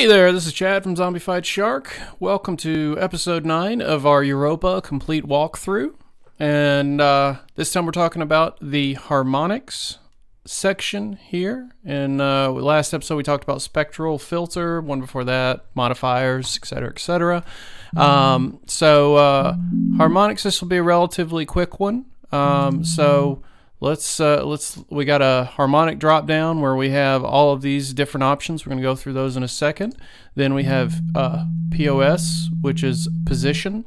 Hey there, this is Chad from Zombie Fight Shark. Welcome to episode 9 of our Europa complete walkthrough. And this time we're talking about the Harmonics section here. In last episode we talked about Spectral Filter, one before that, modifiers, etc., etc. Harmonics, this will be a relatively quick one. We got a harmonic drop down where we have all of these different options. We're going to go through those in a second. Then we have POS, which is position,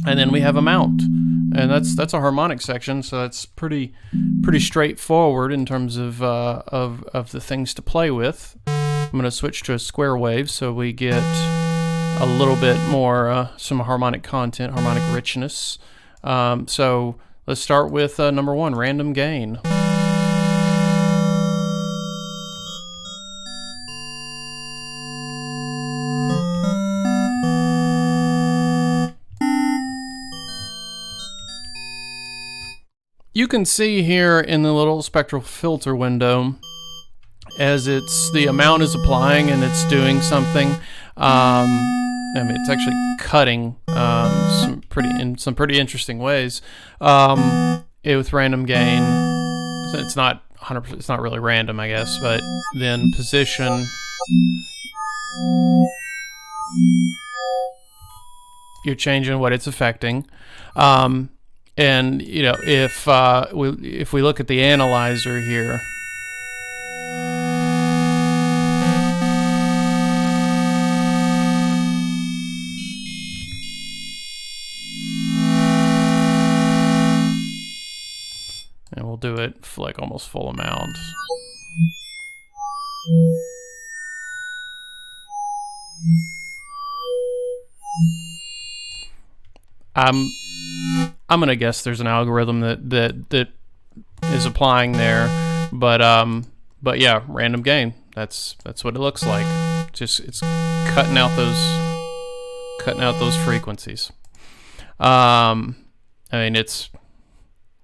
and then we have amount, and that's a harmonic section. So that's pretty straightforward in terms of the things to play with. I'm going to switch to a square wave so we get a little bit more some harmonic content, harmonic richness. Let's start with number 1, random gain. You can see here in the little spectral filter window, as the amount is applying and it's doing something. It's actually cutting in some pretty interesting ways. With random gain, so it's not 100%. It's not really random, I guess. But then position, you're changing what it's affecting. And you know, if we look at the analyzer here. And we'll do it for like almost full amount. I'm gonna guess there's an algorithm that is applying there, but yeah, random gain. That's what it looks like. It's cutting out those frequencies. It's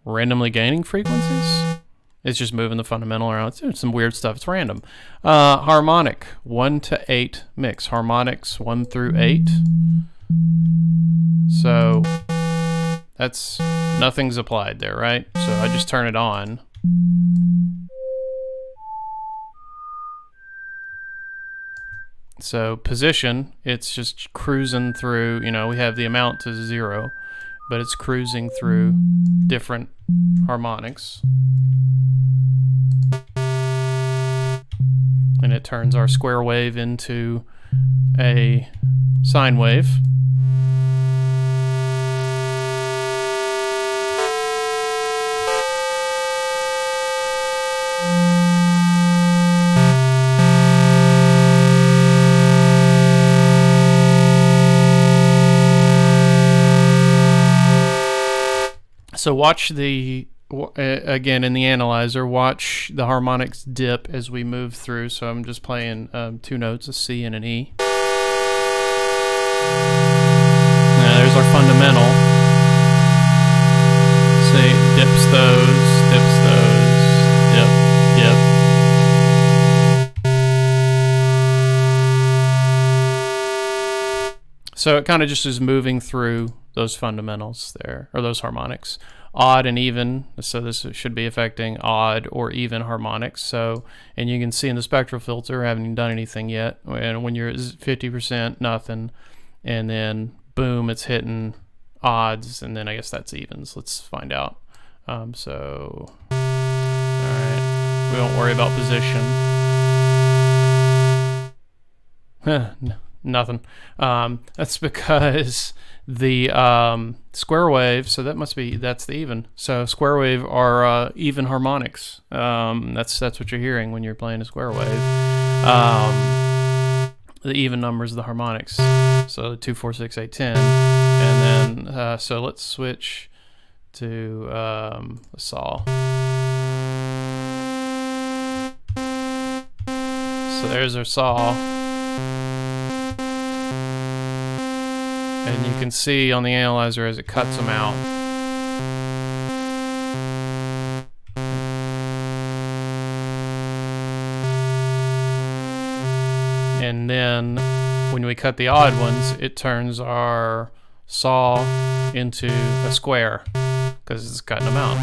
randomly gaining frequencies. It's just moving the fundamental around. It's doing some weird stuff. It's random. Harmonic 1 to 8 mix. Harmonics 1 through 8. So that's nothing's applied there, right? So I just turn it on. So position, it's just cruising through. You know, we have the amount to 0, but it's cruising through different harmonics. And it turns our square wave into a sine wave. So watch again in the analyzer, watch the harmonics dip as we move through. So I'm just playing 2 notes, a C and an E. Now there's our fundamental. See, dips those, dip. So it kind of just is moving through those fundamentals there, or those harmonics. Odd and even, so this should be affecting odd or even harmonics. So, and you can see in the spectral filter, I haven't even done anything yet. And when you're at 50%, nothing. And then boom, it's hitting odds, and then I guess that's evens. Let's find out. All right, we won't worry about position. Nothing. That's because the square wave, so that's the even. So square wave are even harmonics. That's what you're hearing when you're playing a square wave. The even numbers of the harmonics. So 2, 4, 6, 8, 10. And then so let's switch to the saw. So there's our saw. And you can see on the analyzer as it cuts them out. And then when we cut the odd ones, it turns our saw into a square because it's cutting them out.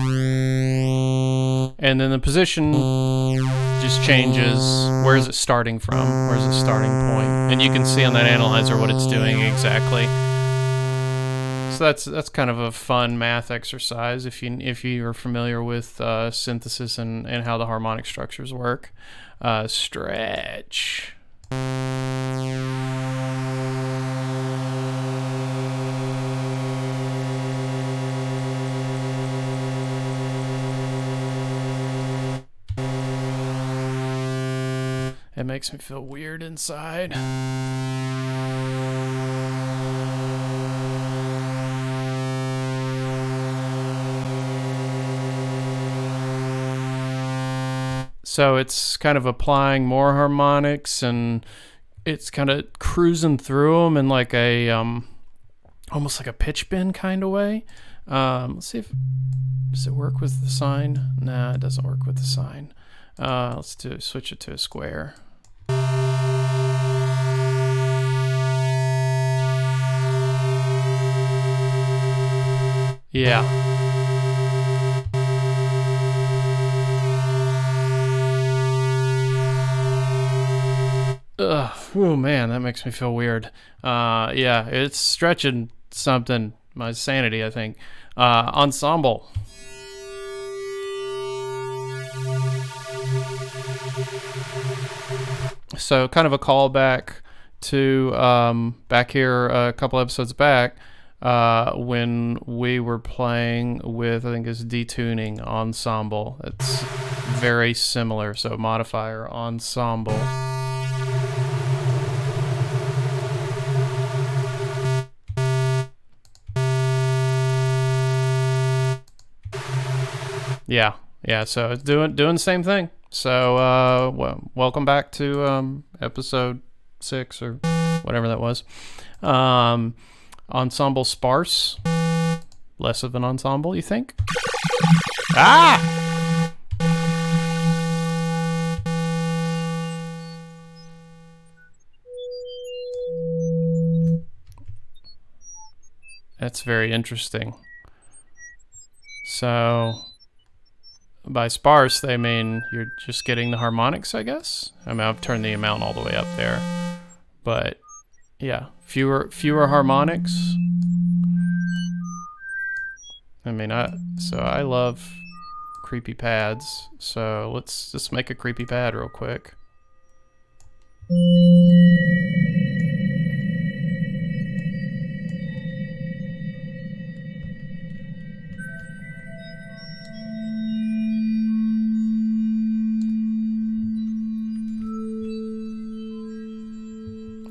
And then the position just changes. Where is it starting from? Where's the starting point? And you can see on that analyzer what it's doing exactly. So that's kind of a fun math exercise if you are familiar with synthesis and how the harmonic structures work. Stretch. It makes me feel weird inside. So it's kind of applying more harmonics, and it's kind of cruising through them in like a almost like a pitch bend kind of way. Let's see if does it work with the sine. Nah, it doesn't work with the sine. Let's switch it to a square. Yeah. Oh man, that makes me feel weird. Yeah, it's stretching something. My sanity, I think. Ensemble. So kind of a callback to back here a couple episodes back when we were playing with, I think it's detuning ensemble. It's very similar. So modifier ensemble. Yeah. So it's doing the same thing. So welcome back to episode 6 or whatever that was. Ensemble sparse. Less of an ensemble, you think? Ah! That's very interesting. So by sparse, they mean you're just getting the harmonics, I guess. I mean, I've turned the amount all the way up there, but yeah, fewer harmonics. I mean, I love creepy pads, so let's just make a creepy pad real quick.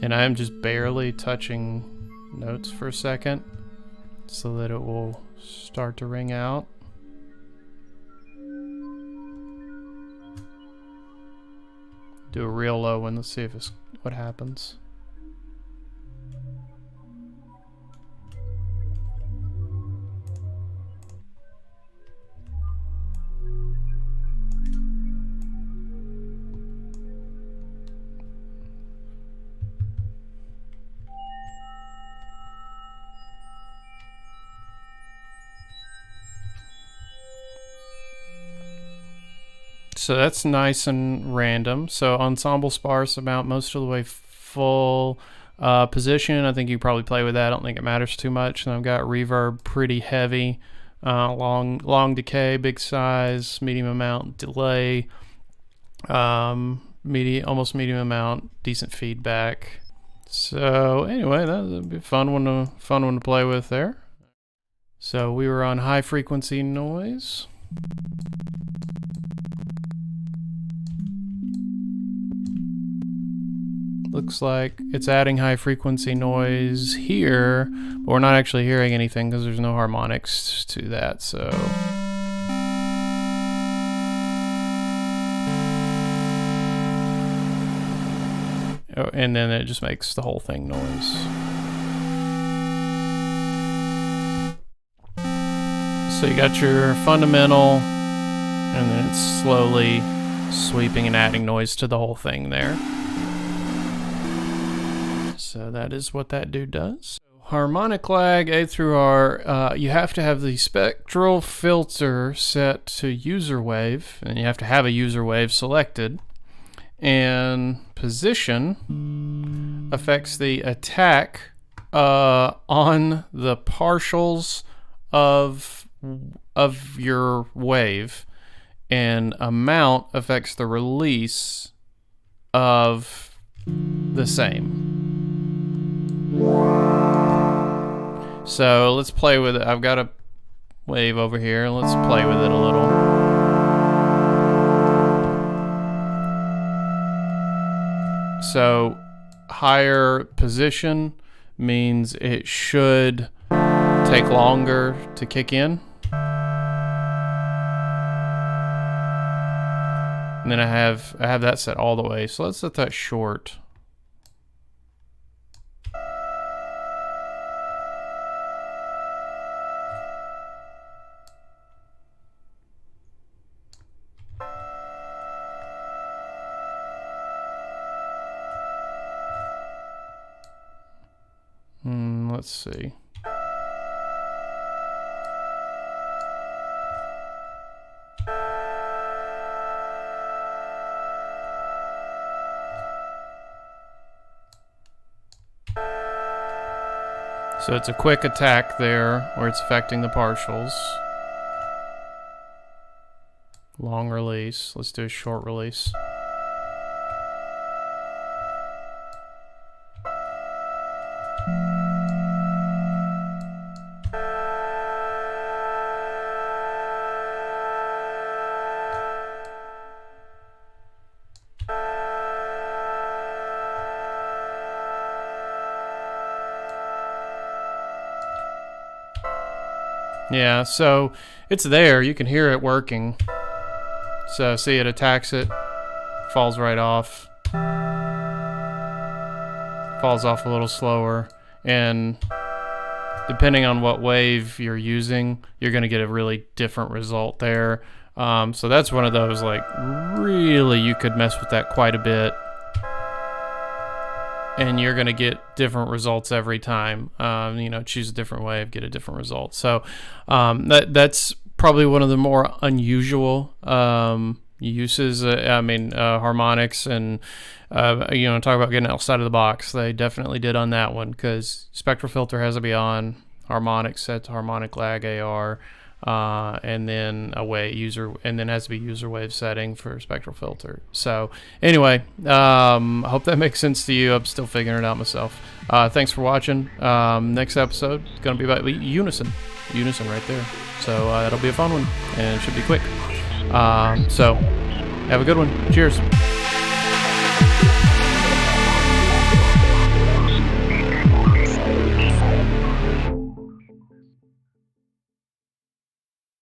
And I am just barely touching notes for a second so that it will start to ring out. Do a real low one. Let's see what happens. So that's nice and random. So ensemble sparse about most of the way full. Position, I think you probably play with that. I don't think it matters too much. And I've got reverb pretty heavy. Long decay, big size, medium amount delay, almost medium amount, decent feedback. So anyway, that would be a fun one to play with there. So we were on high frequency noise. Looks like it's adding high frequency noise here, but we're not actually hearing anything because there's no harmonics to that. So and then it just makes the whole thing noise. So you got your fundamental, and then it's slowly sweeping and adding noise to the whole thing there. that is what that dude does. Harmonic lag, A through R, you have to have the spectral filter set to user wave, and you have to have a user wave selected. And position affects the attack on the partials of your wave, and amount affects the release of the same. So let's play with it. I've got a wave over here. Let's play with it a little. So higher position means it should take longer to kick in. And then I have that set all the way. So let's set that short. Let's see. So it's a quick attack there where it's affecting the partials. Long release. Let's do a short release. Yeah, so it's there. You can hear it working. So see, it attacks it, falls right off, falls off a little slower, and depending on what wave you're using, you're going to get a really different result there. So that's one of those, like, really you could mess with that quite a bit, and you're going to get different results every time. You know, choose a different wave, get a different result. So that's probably one of the more unusual uses. Harmonics and, talk about getting outside of the box. They definitely did on that one, because Spectral Filter has to be on, Harmonics set to harmonic lag AR, and then and then has to be user wave setting for Spectral Filter. So anyway, I hope that makes sense to you. I'm still figuring it out myself. Thanks for watching. Next episode is going to be about unison right there. So that'll be a fun one, and it should be quick. So have a good one. Cheers.